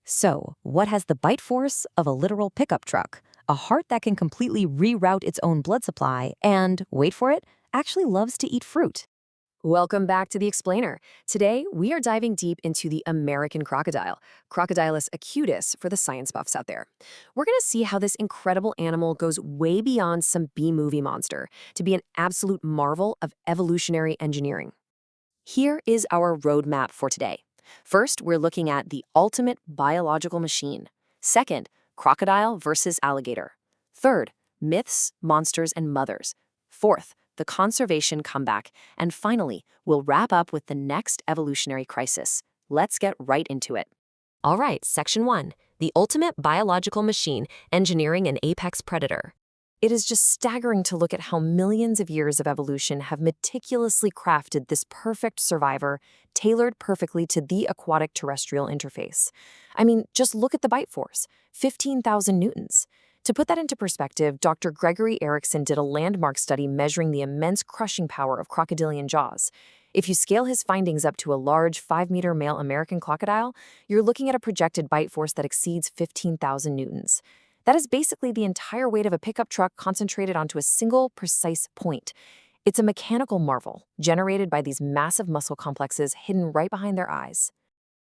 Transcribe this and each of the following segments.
So, what has the bite force of a literal pickup truck, a heart that can completely reroute its own blood supply, and, wait for it, actually loves to eat fruit? Welcome back to The Explainer. Today, we are diving deep into the American crocodile, Crocodilus acutus for the science buffs out there. We're going to see how this incredible animal goes way beyond some B-movie monster to be an absolute marvel of evolutionary engineering. Here is our roadmap for today. First, we're looking at the ultimate biological machine. Second, crocodile versus alligator. Third, myths, monsters, and mothers. Fourth, the conservation comeback. And finally, we'll wrap up with the next evolutionary crisis. Let's get right into it. All right, Section 1, the ultimate biological machine, engineering an apex predator. It is just staggering to look at how millions of years of evolution have meticulously crafted this perfect survivor, tailored perfectly to the aquatic terrestrial interface. I mean, just look at the bite force, 15,000 newtons. To put that into perspective, Dr. Gregory Erickson did a landmark study measuring the immense crushing power of crocodilian jaws. If you scale his findings up to a large 5-meter male American crocodile, you're looking at a projected bite force that exceeds 15,000 newtons. That is basically the entire weight of a pickup truck concentrated onto a single, precise point. It's a mechanical marvel, generated by these massive muscle complexes hidden right behind their eyes.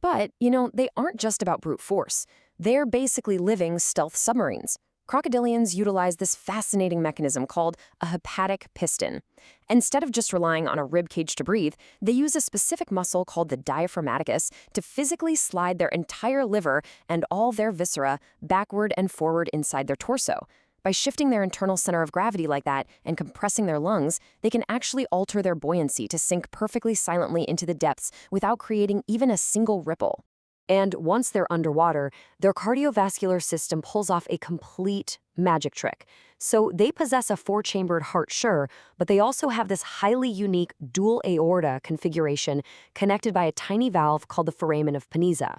But, they aren't just about brute force. They're basically living stealth submarines. Crocodilians utilize this fascinating mechanism called a hepatic piston. Instead of just relying on a rib cage to breathe, they use a specific muscle called the diaphragmaticus to physically slide their entire liver and all their viscera backward and forward inside their torso. By shifting their internal center of gravity like that and compressing their lungs, they can actually alter their buoyancy to sink perfectly silently into the depths without creating even a single ripple. And once they're underwater, their cardiovascular system pulls off a complete magic trick. So they possess a 4-chambered heart, sure, but they also have this highly unique dual aorta configuration connected by a tiny valve called the foramen of Panizza.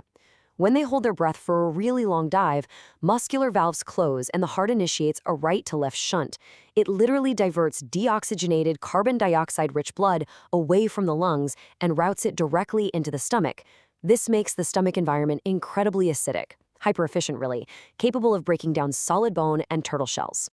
When they hold their breath for a really long dive, muscular valves close and the heart initiates a right-to-left shunt. It literally diverts deoxygenated carbon dioxide-rich blood away from the lungs and routes it directly into the stomach. This makes the stomach environment incredibly acidic, hyper-efficient really, capable of breaking down solid bone and turtle shells.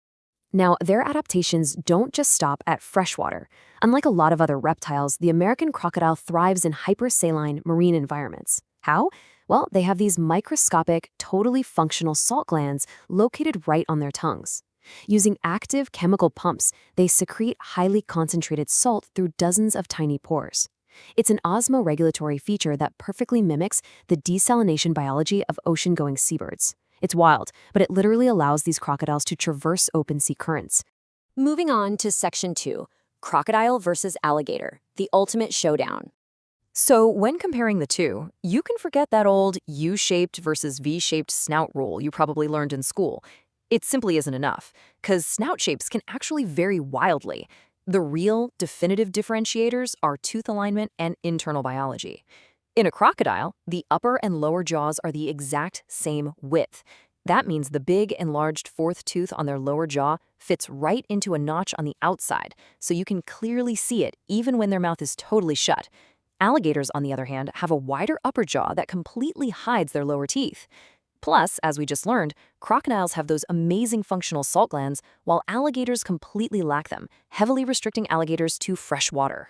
Now, their adaptations don't just stop at freshwater. Unlike a lot of other reptiles, the American crocodile thrives in hypersaline marine environments. How? Well, they have these microscopic, totally functional salt glands located right on their tongues. Using active chemical pumps, they secrete highly concentrated salt through dozens of tiny pores. It's an osmoregulatory feature that perfectly mimics the desalination biology of ocean-going seabirds. It's wild, but it literally allows these crocodiles to traverse open sea currents. Moving on to Section 2, crocodile versus alligator, the ultimate showdown. So when comparing the two, you can forget that old U-shaped versus V-shaped snout rule you probably learned in school. It simply isn't enough, because snout shapes can actually vary wildly. The real, definitive differentiators are tooth alignment and internal biology. In a crocodile, the upper and lower jaws are the exact same width. That means the big, enlarged fourth tooth on their lower jaw fits right into a notch on the outside, so you can clearly see it even when their mouth is totally shut. Alligators, on the other hand, have a wider upper jaw that completely hides their lower teeth. Plus, as we just learned, crocodiles have those amazing functional salt glands, while alligators completely lack them, heavily restricting alligators to fresh water.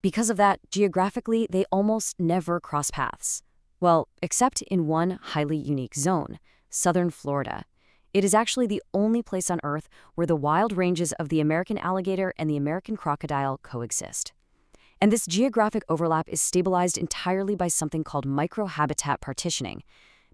Because of that, geographically, they almost never cross paths. Well, except in one highly unique zone, southern Florida. It is actually the only place on Earth where the wild ranges of the American alligator and the American crocodile coexist. And this geographic overlap is stabilized entirely by something called microhabitat partitioning.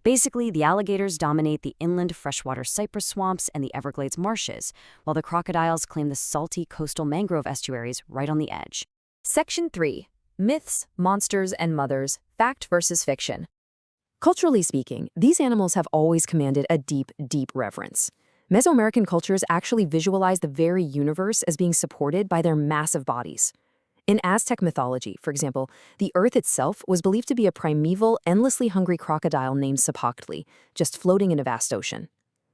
Basically, the alligators dominate the inland freshwater cypress swamps and the Everglades marshes, while the crocodiles claim the salty coastal mangrove estuaries right on the edge. Section 3. Myths, monsters, and mothers, fact versus fiction. Culturally speaking, these animals have always commanded a deep, deep reverence. Mesoamerican cultures actually visualize the very universe as being supported by their massive bodies. In Aztec mythology, for example, the Earth itself was believed to be a primeval, endlessly hungry crocodile named Zapoctli, just floating in a vast ocean.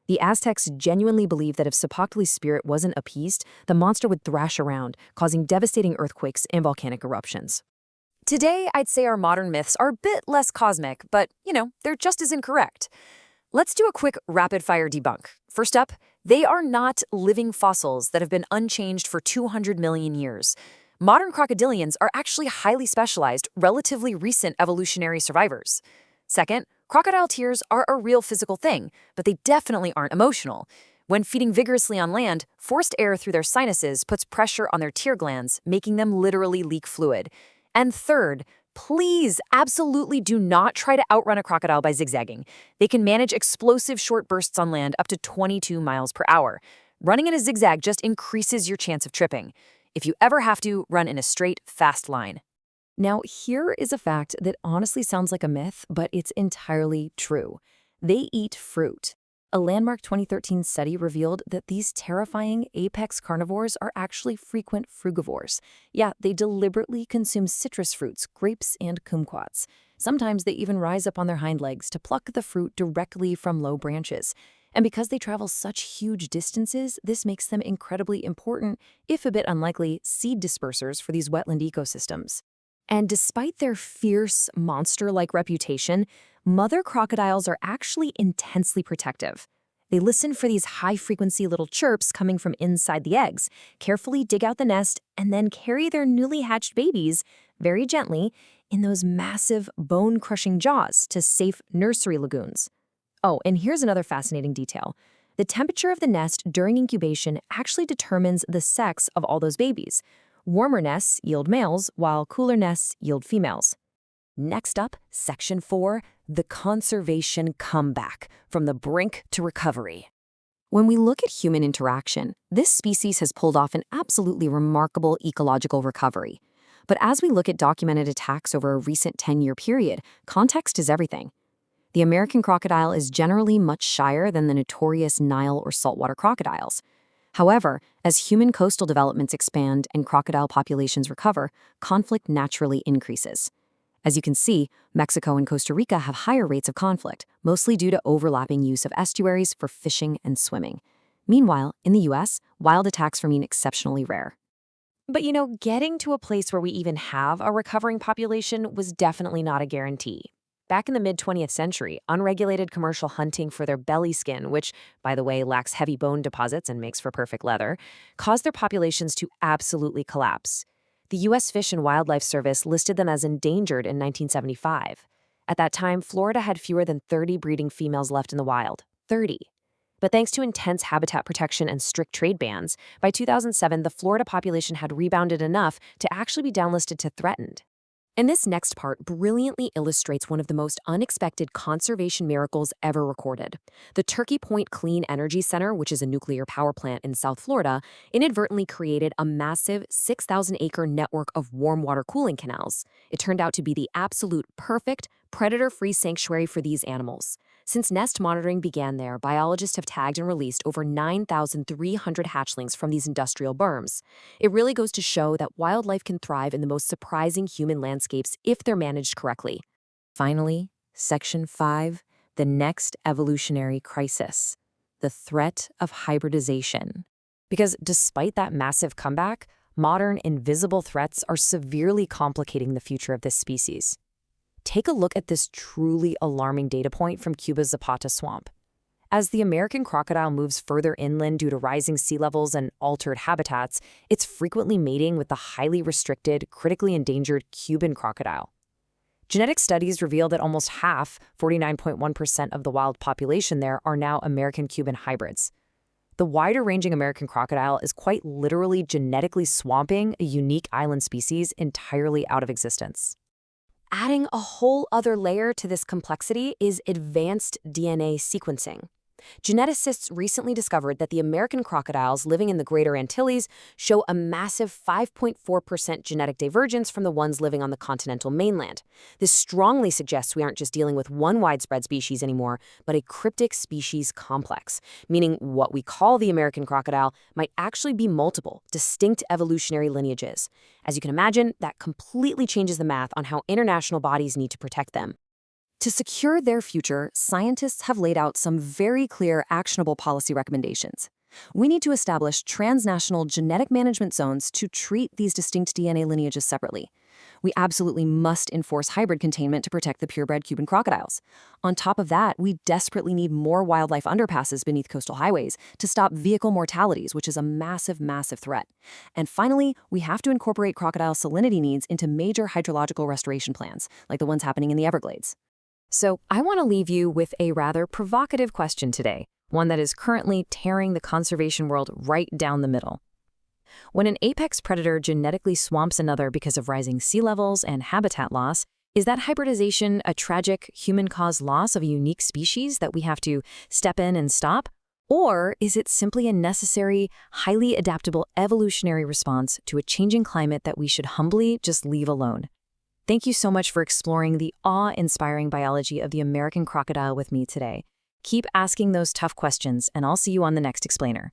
The Aztecs genuinely believed that if Zapoctli's spirit wasn't appeased, the monster would thrash around, causing devastating earthquakes and volcanic eruptions. Today, I'd say our modern myths are a bit less cosmic, but, they're just as incorrect. Let's do a quick rapid-fire debunk. First up, they are not living fossils that have been unchanged for 200 million years. Modern crocodilians are actually highly specialized, relatively recent evolutionary survivors. Second, crocodile tears are a real physical thing, but they definitely aren't emotional. When feeding vigorously on land, forced air through their sinuses puts pressure on their tear glands, making them literally leak fluid. And third, please absolutely do not try to outrun a crocodile by zigzagging. They can manage explosive short bursts on land up to 22 miles per hour. Running in a zigzag just increases your chance of tripping. If you ever have to, run in a straight, fast line. Now, here is a fact that honestly sounds like a myth, but it's entirely true. They eat fruit. A landmark 2013 study revealed that these terrifying apex carnivores are actually frequent frugivores. Yeah, they deliberately consume citrus fruits, grapes, and kumquats. Sometimes they even rise up on their hind legs to pluck the fruit directly from low branches. And because they travel such huge distances, this makes them incredibly important, if a bit unlikely, seed dispersers for these wetland ecosystems. And despite their fierce, monster-like reputation, mother crocodiles are actually intensely protective. They listen for these high-frequency little chirps coming from inside the eggs, carefully dig out the nest, and then carry their newly hatched babies, very gently, in those massive, bone-crushing jaws to safe nursery lagoons. Oh, and here's another fascinating detail. The temperature of the nest during incubation actually determines the sex of all those babies. Warmer nests yield males, while cooler nests yield females. Next up, Section 4, the conservation comeback, from the brink to recovery. When we look at human interaction, this species has pulled off an absolutely remarkable ecological recovery. But as we look at documented attacks over a recent 10-year period, context is everything. The American crocodile is generally much shyer than the notorious Nile or saltwater crocodiles. However, as human coastal developments expand and crocodile populations recover, conflict naturally increases. As you can see, Mexico and Costa Rica have higher rates of conflict, mostly due to overlapping use of estuaries for fishing and swimming. Meanwhile, in the US, wild attacks remain exceptionally rare. But getting to a place where we even have a recovering population was definitely not a guarantee. Back in the mid-20th century, unregulated commercial hunting for their belly skin, which, by the way, lacks heavy bone deposits and makes for perfect leather, caused their populations to absolutely collapse. The U.S. Fish and Wildlife Service listed them as endangered in 1975. At that time, Florida had fewer than 30 breeding females left in the wild. 30. But thanks to intense habitat protection and strict trade bans, by 2007, the Florida population had rebounded enough to actually be downlisted to threatened. And this next part brilliantly illustrates one of the most unexpected conservation miracles ever recorded. The Turkey Point Clean Energy Center, which is a nuclear power plant in South Florida, inadvertently created a massive 6,000-acre network of warm water cooling canals. It turned out to be the absolute perfect, predator-free sanctuary for these animals. Since nest monitoring began there, biologists have tagged and released over 9,300 hatchlings from these industrial berms. It really goes to show that wildlife can thrive in the most surprising human landscapes if they're managed correctly. Finally, Section 5, the next evolutionary crisis, the threat of hybridization. Because despite that massive comeback, modern invisible threats are severely complicating the future of this species. Take a look at this truly alarming data point from Cuba's Zapata Swamp. As the American crocodile moves further inland due to rising sea levels and altered habitats, it's frequently mating with the highly restricted, critically endangered Cuban crocodile. Genetic studies reveal that almost half, 49.1% of the wild population there, are now American-Cuban hybrids. The wider-ranging American crocodile is quite literally genetically swamping a unique island species entirely out of existence. Adding a whole other layer to this complexity is advanced DNA sequencing. Geneticists recently discovered that the American crocodiles living in the Greater Antilles show a massive 5.4% genetic divergence from the ones living on the continental mainland. This strongly suggests we aren't just dealing with one widespread species anymore, but a cryptic species complex, meaning what we call the American crocodile might actually be multiple, distinct evolutionary lineages. As you can imagine, that completely changes the math on how international bodies need to protect them. To secure their future, scientists have laid out some very clear, actionable policy recommendations. We need to establish transnational genetic management zones to treat these distinct DNA lineages separately. We absolutely must enforce hybrid containment to protect the purebred Cuban crocodiles. On top of that, we desperately need more wildlife underpasses beneath coastal highways to stop vehicle mortalities, which is a massive, massive threat. And finally, we have to incorporate crocodile salinity needs into major hydrological restoration plans, like the ones happening in the Everglades. So I want to leave you with a rather provocative question today, one that is currently tearing the conservation world right down the middle. When an apex predator genetically swamps another because of rising sea levels and habitat loss, is that hybridization a tragic human-caused loss of a unique species that we have to step in and stop? Or is it simply a necessary, highly adaptable evolutionary response to a changing climate that we should humbly just leave alone? Thank you so much for exploring the awe-inspiring biology of the American crocodile with me today. Keep asking those tough questions, and I'll see you on the next explainer.